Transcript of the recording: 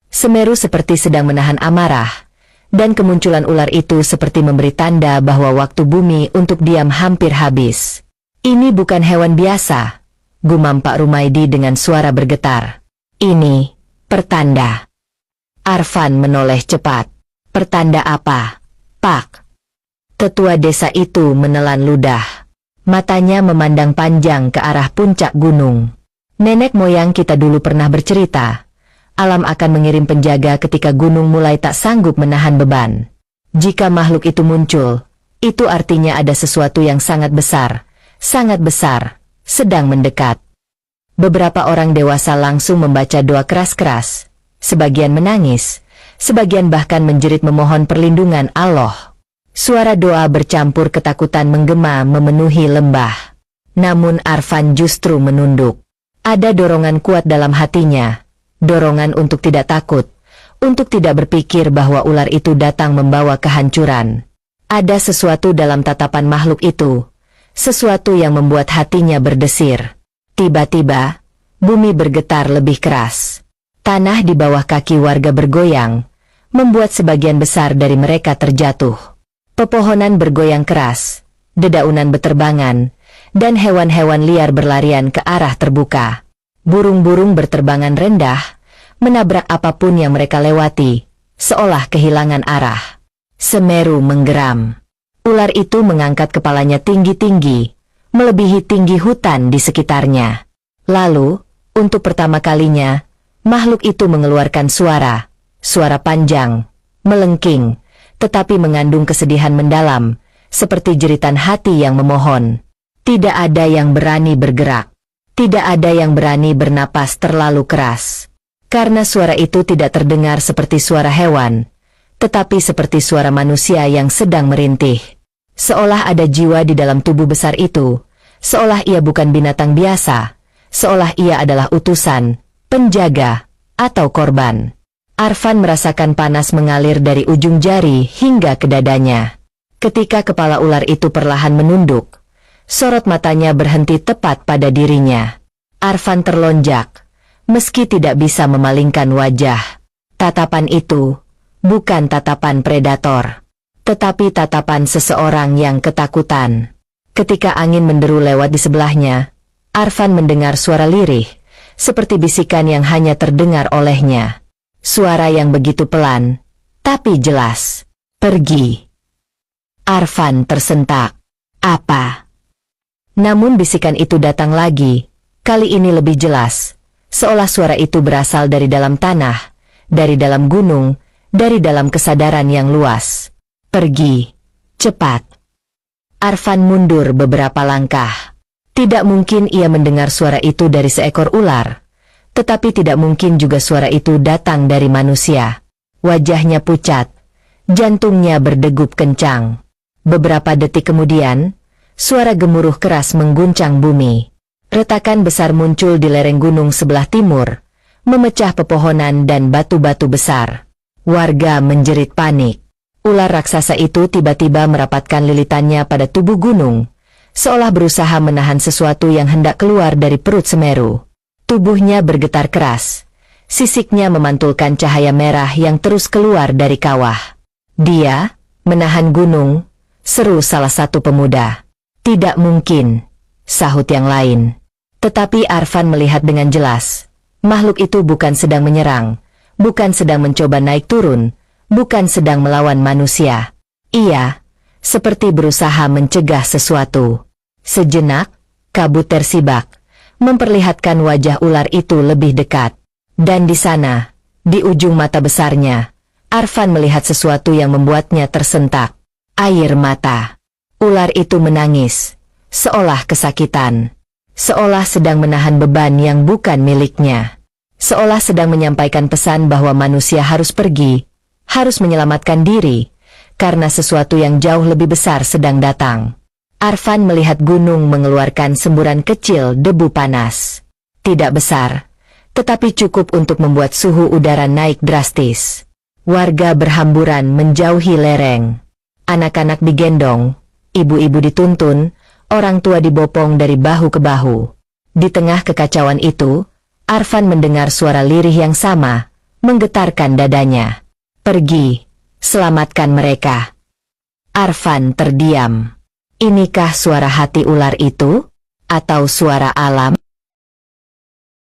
Semeru seperti sedang menahan amarah, dan kemunculan ular itu seperti memberi tanda bahwa waktu bumi untuk diam hampir habis. Ini bukan hewan biasa, gumam Pak Rumaidi dengan suara bergetar. Ini pertanda. Arfan menoleh cepat. Pertanda apa, Pak? Tetua desa itu menelan ludah. Matanya memandang panjang ke arah puncak gunung. Nenek moyang kita dulu pernah bercerita, alam akan mengirim penjaga ketika gunung mulai tak sanggup menahan beban. Jika makhluk itu muncul, itu artinya ada sesuatu yang sangat besar, sedang mendekat. Beberapa orang dewasa langsung membaca doa keras-keras, sebagian menangis, sebagian bahkan menjerit memohon perlindungan Allah. Suara doa bercampur ketakutan menggema memenuhi lembah. Namun Arfan justru menunduk. Ada dorongan kuat dalam hatinya, dorongan untuk tidak takut, untuk tidak berpikir bahwa ular itu datang membawa kehancuran. Ada sesuatu dalam tatapan makhluk itu, sesuatu yang membuat hatinya berdesir. Tiba-tiba, bumi bergetar lebih keras. Tanah di bawah kaki warga bergoyang, membuat sebagian besar dari mereka terjatuh. Pepohonan bergoyang keras, dedaunan beterbangan, dan hewan-hewan liar berlarian ke arah terbuka. Burung-burung berterbangan rendah, menabrak apapun yang mereka lewati, seolah kehilangan arah. Semeru menggeram. Ular itu mengangkat kepalanya tinggi-tinggi, melebihi tinggi hutan di sekitarnya. Lalu, untuk pertama kalinya, makhluk itu mengeluarkan suara panjang, melengking, tetapi mengandung kesedihan mendalam, seperti jeritan hati yang memohon. Tidak ada yang berani bergerak. Tidak ada yang berani bernapas terlalu keras. Karena suara itu tidak terdengar seperti suara hewan, tetapi seperti suara manusia yang sedang merintih. Seolah ada jiwa di dalam tubuh besar itu, seolah ia bukan binatang biasa, seolah ia adalah utusan, penjaga, atau korban. Arfan merasakan panas mengalir dari ujung jari hingga ke dadanya. Ketika kepala ular itu perlahan menunduk, sorot matanya berhenti tepat pada dirinya. Arfan terlonjak, meski tidak bisa memalingkan wajah. Tatapan itu bukan tatapan predator, tetapi tatapan seseorang yang ketakutan. Ketika angin menderu lewat di sebelahnya, Arfan mendengar suara lirih, seperti bisikan yang hanya terdengar olehnya. Suara yang begitu pelan, tapi jelas. Pergi. Arfan tersentak. Apa? Namun bisikan itu datang lagi, kali ini lebih jelas, seolah suara itu berasal dari dalam tanah, dari dalam gunung, dari dalam kesadaran yang luas. Pergi, cepat. Arfan mundur beberapa langkah. Tidak mungkin ia mendengar suara itu dari seekor ular, tetapi tidak mungkin juga suara itu datang dari manusia. Wajahnya pucat, jantungnya berdegup kencang. Beberapa detik kemudian, suara gemuruh keras mengguncang bumi. Retakan besar muncul di lereng gunung sebelah timur, memecah pepohonan dan batu-batu besar. Warga menjerit panik. Ular raksasa itu tiba-tiba merapatkan lilitannya pada tubuh gunung, seolah berusaha menahan sesuatu yang hendak keluar dari perut Semeru. Tubuhnya bergetar keras, sisiknya memantulkan cahaya merah yang terus keluar dari kawah. Dia menahan gunung, seru salah satu pemuda. Tidak mungkin, sahut yang lain. Tetapi Arfan melihat dengan jelas, makhluk itu bukan sedang menyerang, bukan sedang mencoba naik turun, bukan sedang melawan manusia. Ia seperti berusaha mencegah sesuatu. Sejenak, kabut tersibak, memperlihatkan wajah ular itu lebih dekat. Dan di sana, di ujung mata besarnya, Arfan melihat sesuatu yang membuatnya tersentak. Air mata. Ular itu menangis, seolah kesakitan, seolah sedang menahan beban yang bukan miliknya, seolah sedang menyampaikan pesan bahwa manusia harus pergi, harus menyelamatkan diri, karena sesuatu yang jauh lebih besar sedang datang. Arfan melihat gunung mengeluarkan semburan kecil debu panas. Tidak besar, tetapi cukup untuk membuat suhu udara naik drastis. Warga berhamburan menjauhi lereng. Anak-anak digendong, ibu-ibu dituntun, orang tua dibopong dari bahu ke bahu. Di tengah kekacauan itu, Arfan mendengar suara lirih yang sama, menggetarkan dadanya. Pergi, selamatkan mereka. Arfan terdiam. Inikah suara hati ular itu? Atau suara alam?